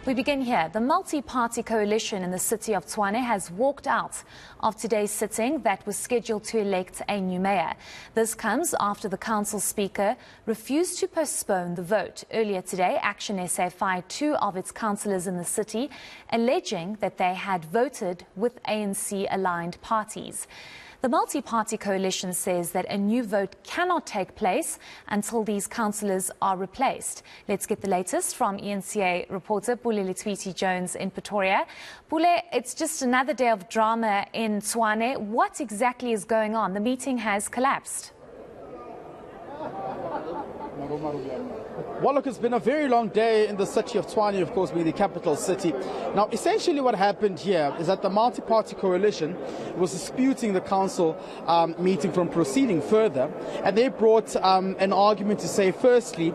We begin here. The multi-party coalition in the City of Tshwane has walked out of today's sitting that was scheduled to elect a new mayor. This comes after the council speaker refused to postpone the vote. Earlier today, Action SA fired 2 of its councillors in the city, alleging that they had voted with ANC-aligned parties. The multi-party coalition says that a new vote cannot take place until these councillors are replaced. Let's get the latest from eNCA reporter Pule Letshwiti-Jones in Pretoria. Pule, it's just another day of drama in Tshwane. What exactly is going on? The meeting has collapsed. Well, look, it's been a very long day in the City of Tshwane, of course, being the capital city. Now, essentially what happened here is that the multi-party coalition was disputing the council meeting from proceeding further, and they brought an argument to say, firstly,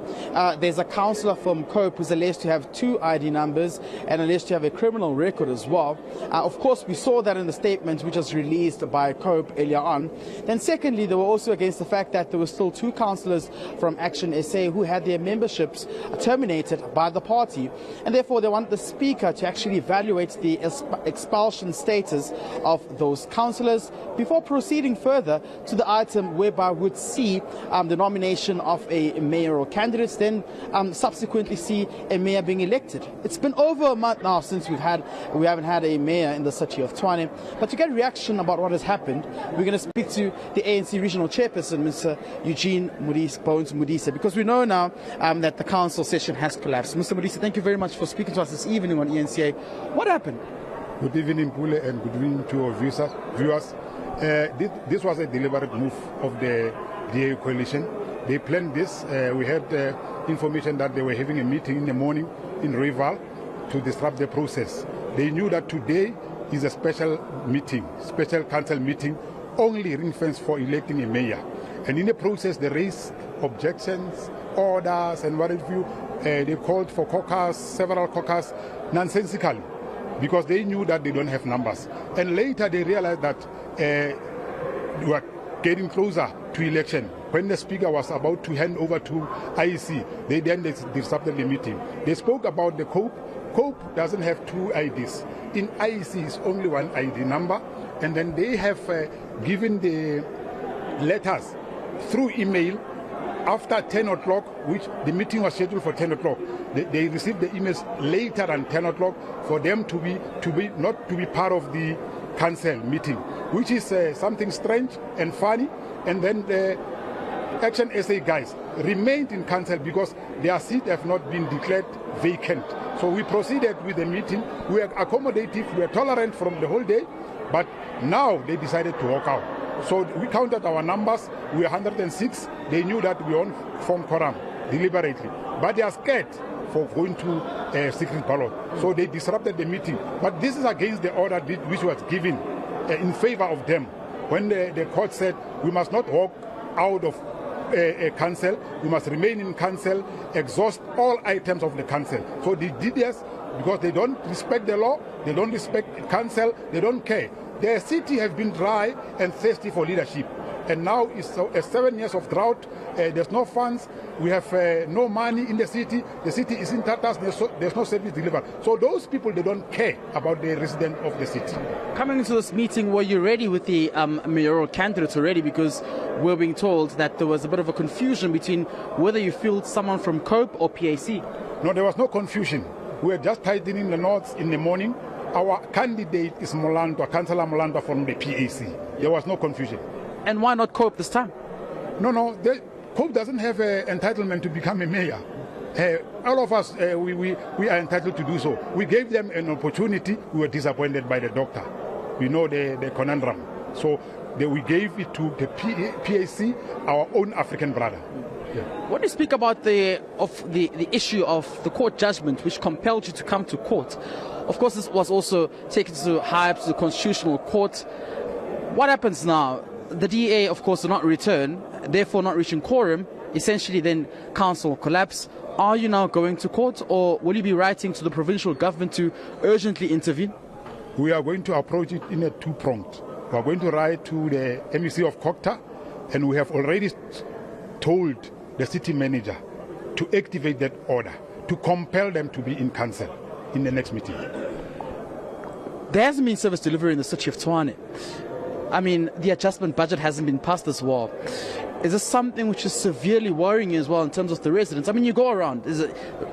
there's a councillor from Cope who's alleged to have 2 ID numbers and alleged to have a criminal record as well. Of course, we saw that in the statement which was released by Cope earlier on. Then secondly, they were also against the fact that there were still 2 councillors from Action SA who had their memberships terminated by the party, and therefore they want the speaker to actually evaluate the expulsion status of those councillors before proceeding further to the item whereby we would see the nomination of a mayoral candidate, then subsequently see a mayor being elected. It's been over a month now since we haven't had a mayor in the City of Tshwane, but to get a reaction about what has happened, we're going to speak to the ANC regional chairperson, Mr. Eugene Bones Modise, because we know now that the council session has collapsed. Mr. Modise, thank you very much for speaking to us this evening on eNCA. What happened? Good evening, Pule, and good evening to our viewers. This was a deliberate move of the DA coalition. They planned this. We had information that they were having a meeting in the morning in Rival to disrupt the process. They knew that today is a special meeting, special council meeting, only ring-fenced for electing a mayor. And in the process, they raised objections, orders, and what have you. They called for caucus, several caucus, nonsensically, because they knew that they don't have numbers. And later they realized that we were getting closer to election. When the speaker was about to hand over to IEC, they then disrupted the meeting. They spoke about the COPE. COPE doesn't have 2 IDs. In IEC, it's only 1 ID number. And then they have given the letters through email after 10 o'clock, which the meeting was scheduled for 10 o'clock. They received the emails later than 10 o'clock for them to be not to be part of the council meeting, which is something strange and funny. And then the Action SA guys remained in council because their seat have not been declared vacant. So we proceeded with the meeting. We were accommodative, we were tolerant from the whole day, but now they decided to walk out. So we counted our numbers, we were 106. They knew that we won't form quorum deliberately, but they are scared for going to a secret ballot. So they disrupted the meeting. But this is against the order which was given in favor of them. When the court said we must not walk out of a council, we must remain in council, exhaust all items of the council. So they did this because they don't respect the law, they don't respect council, they don't care. The city has been dry and thirsty for leadership. And now it's 7 years of drought. There's no funds. We have no money in the city. The city is in tatters. There's no service delivered. So those people, they don't care about the resident of the city. Coming into this meeting, were you ready with the mayoral candidates already? Because we're being told that there was a bit of a confusion between whether you fielded someone from COPE or PAC. No, there was no confusion. We were just tightening the knots in the morning. Our candidate is Molandwa, Councillor Molandwa from the PAC. There was no confusion. And why not COPE this time? No, COPE doesn't have an entitlement to become a mayor. All of us, we are entitled to do so. We gave them an opportunity. We were disappointed by the doctor. We know the conundrum. So we gave it to the PAC, our own African brother. Yeah. What do you speak about the issue of the court judgment which compelled you to come to court? Of course, this was also taken to high up to the Constitutional Court. What happens now? The DA, of course, will not return, therefore not reaching quorum. Essentially, then council collapse. Are you now going to court, or will you be writing to the provincial government to urgently intervene? We are going to approach it in a 2-pronged. We are going to write to the MEC of Kokta, and we have already told the city manager to activate that order, to compel them to be in council. in the next meeting. There hasn't been service delivery in the city of Tshwane. I mean, the adjustment budget hasn't been passed as well. Is this something which is severely worrying you as well in terms of the residents? I mean, you go around, there's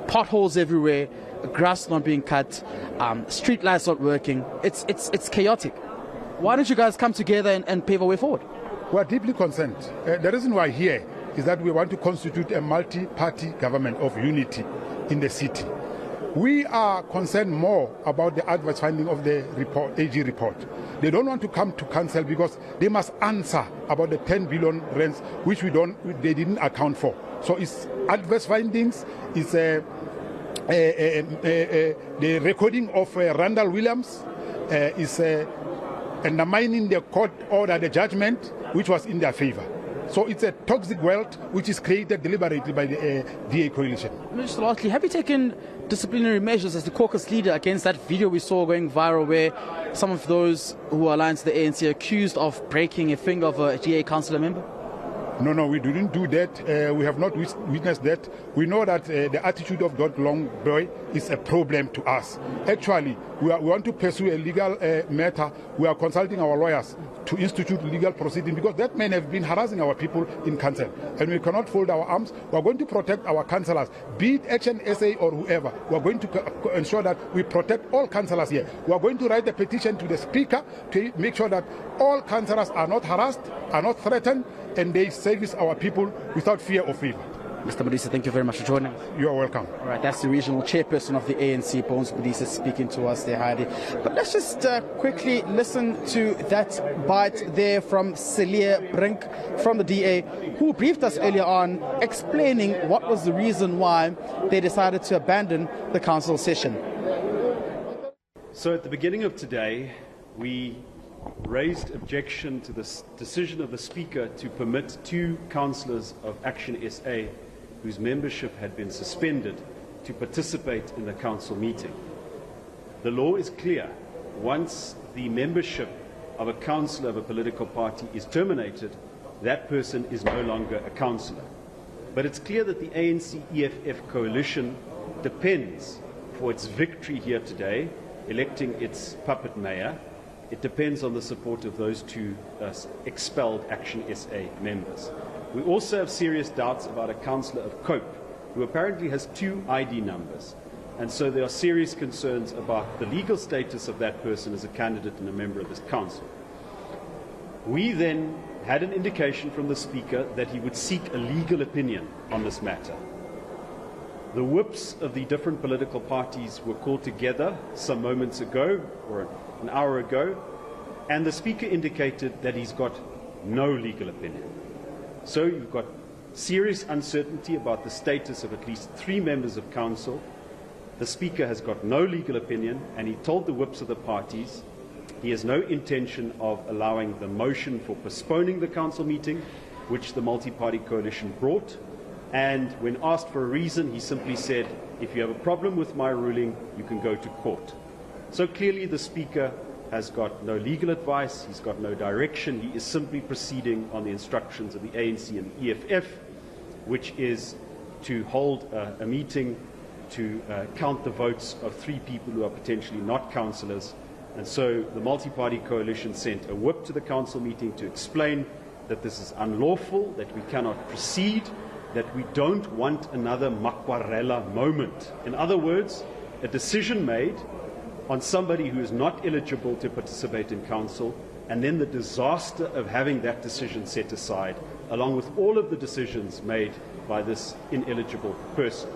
potholes everywhere, grass not being cut, street lights not working. It's chaotic. Why don't you guys come together and pave a way forward? We are deeply concerned. The reason why here is that we want to constitute a multi-party government of unity in the city. We are concerned more about the adverse finding of the report, AG report. They don't want to come to council because they must answer about the 10 billion rents which they didn't account for. So it's adverse findings, it's the recording of Randall Williams, is undermining the court order, the judgment which was in their favor. So it's a toxic world which is created deliberately by the DA coalition. Just lastly, have you taken disciplinary measures as the caucus leader against that video we saw going viral where some of those who are aligned to the ANC are accused of breaking a finger of a DA councillor member? No, we didn't do that. We have not witnessed that. We know that the attitude of Dr. Longboy is a problem to us. Actually, we want to pursue a legal matter. We are consulting our lawyers to institute legal proceedings because that man have been harassing our people in council. And we cannot fold our arms. We are going to protect our councillors, be it Action SA or whoever. We are going to ensure that we protect all councillors here. We are going to write a petition to the Speaker to make sure that all councillors are not harassed, are not threatened, and they service our people without fear or favor. Mr. Modise, thank you very much for joining us. You are welcome. All right, that's the regional chairperson of the ANC, Bones Modise, speaking to us there, Heidi. But let's just quickly listen to that bite there from Celia Brink from the DA, who briefed us earlier on, explaining what was the reason why they decided to abandon the council session. So at the beginning of today, we raised objection to the decision of the Speaker to permit 2 councillors of Action SA whose membership had been suspended to participate in the council meeting. The law is clear. Once the membership of a councillor of a political party is terminated, that person is no longer a councillor. But it's clear that the ANC-EFF coalition depends for its victory here today, electing its puppet mayor. It depends on the support of those 2 expelled Action SA members. We also have serious doubts about a councillor of Cope who apparently has 2 ID numbers. And so there are serious concerns about the legal status of that person as a candidate and a member of this council. We then had an indication from the Speaker that he would seek a legal opinion on this matter. The whips of the different political parties were called together some moments ago, or an hour ago, and the Speaker indicated that he's got no legal opinion. So you've got serious uncertainty about the status of at least 3 members of council. The Speaker has got no legal opinion, and he told the whips of the parties he has no intention of allowing the motion for postponing the council meeting, which the multi-party coalition brought. And when asked for a reason, he simply said, if you have a problem with my ruling, you can go to court. So clearly the Speaker has got no legal advice, he's got no direction, he is simply proceeding on the instructions of the ANC and the EFF, which is to hold a meeting to count the votes of 3 people who are potentially not councillors. And so the multi-party coalition sent a whip to the council meeting to explain that this is unlawful, that we cannot proceed, that we don't want another Makwarela moment. In other words, a decision made on somebody who is not eligible to participate in council, and then the disaster of having that decision set aside, along with all of the decisions made by this ineligible person.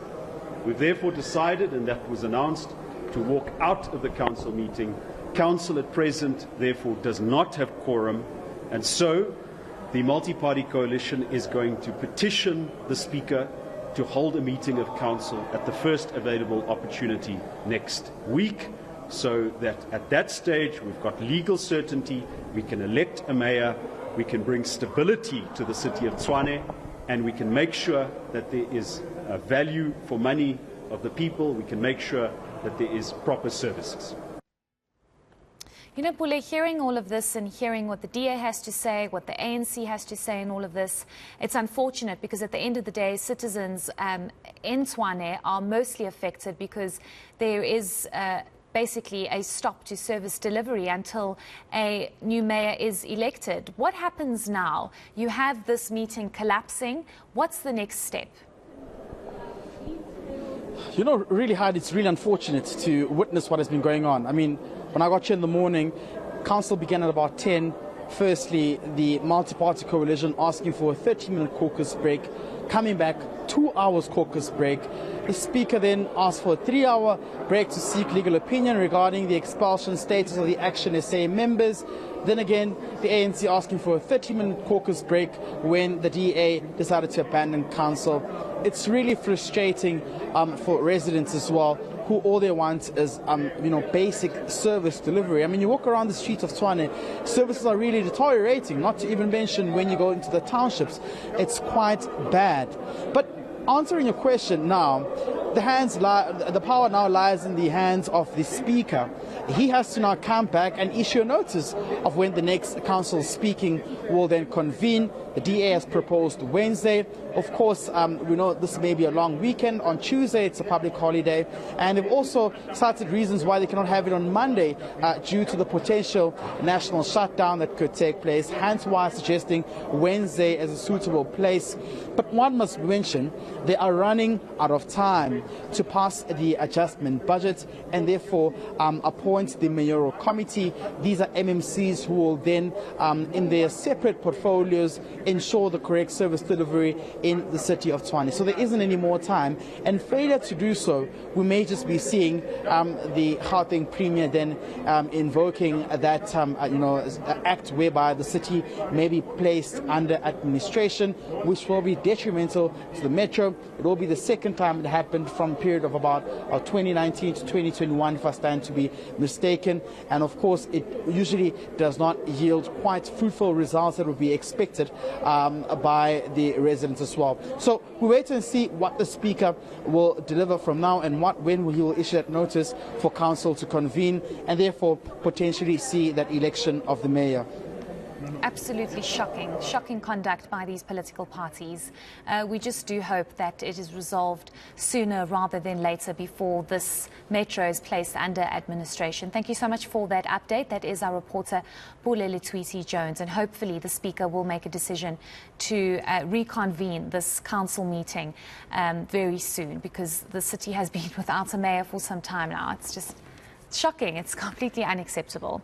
We've therefore decided, and that was announced, to walk out of the council meeting. Council at present, therefore, does not have quorum, and so the multi-party coalition is going to petition the Speaker to hold a meeting of council at the first available opportunity next week, so that at that stage we've got legal certainty, we can elect a mayor, we can bring stability to the city of Tshwane, and we can make sure that there is value for money of the people, we can make sure that there is proper services. You know, Pule, hearing all of this and hearing what the DA has to say, what the ANC has to say in all of this, it's unfortunate because at the end of the day, citizens in Tshwane are mostly affected because there is basically a stop to service delivery until a new mayor is elected. What happens now? You have this meeting collapsing. What's the next step? You know, really hard. It's really unfortunate to witness what has been going on. I mean, when I got here in the morning, council began at about 10. Firstly, the multi-party coalition asking for a 30-minute caucus break, coming back 2 hours caucus break. The speaker then asked for a 3-hour break to seek legal opinion regarding the expulsion status of the Action SA members. Then again, the ANC asking for a 30-minute caucus break when the DA decided to abandon council. It's really frustrating for residents as well, who all they want is, basic service delivery. I mean, you walk around the streets of Tshwane, services are really deteriorating, not to even mention when you go into the townships. It's quite bad. But answering your question now, the power now lies in the hands of the speaker. He has to now come back and issue a notice of when the next council speaking will then convene. The DA has proposed Wednesday. Of course, we know this may be a long weekend. On Tuesday, it's a public holiday. And they've also cited reasons why they cannot have it on Monday due to the potential national shutdown that could take place, hence why suggesting Wednesday as a suitable place. But one must mention they are running out of time to pass the adjustment budget and therefore appoint the mayoral committee. These are MMCs who will then, in their separate portfolios, ensure the correct service delivery in the city of Tshwane. So there isn't any more time, and failure to do so, we may just be seeing the Gauteng Premier then invoking that act whereby the city may be placed under administration, which will be detrimental to the metro. It will be the second time it happened from a period of about 2019 to 2021, if I stand to be mistaken. And of course, it usually does not yield quite fruitful results that would be expected by the residents as well. So we wait and see what the speaker will deliver from now and when he will issue that notice for council to convene and therefore potentially see that election of the mayor. Absolutely shocking conduct by these political parties. We just do hope that it is resolved sooner rather than later before this metro is placed under administration. Thank you so much for that update. That is our reporter Pule Letshwiti-Jones, and hopefully the speaker will make a decision to reconvene this council meeting very soon, because the city has been without a mayor for some time now. It's just shocking. It's completely unacceptable.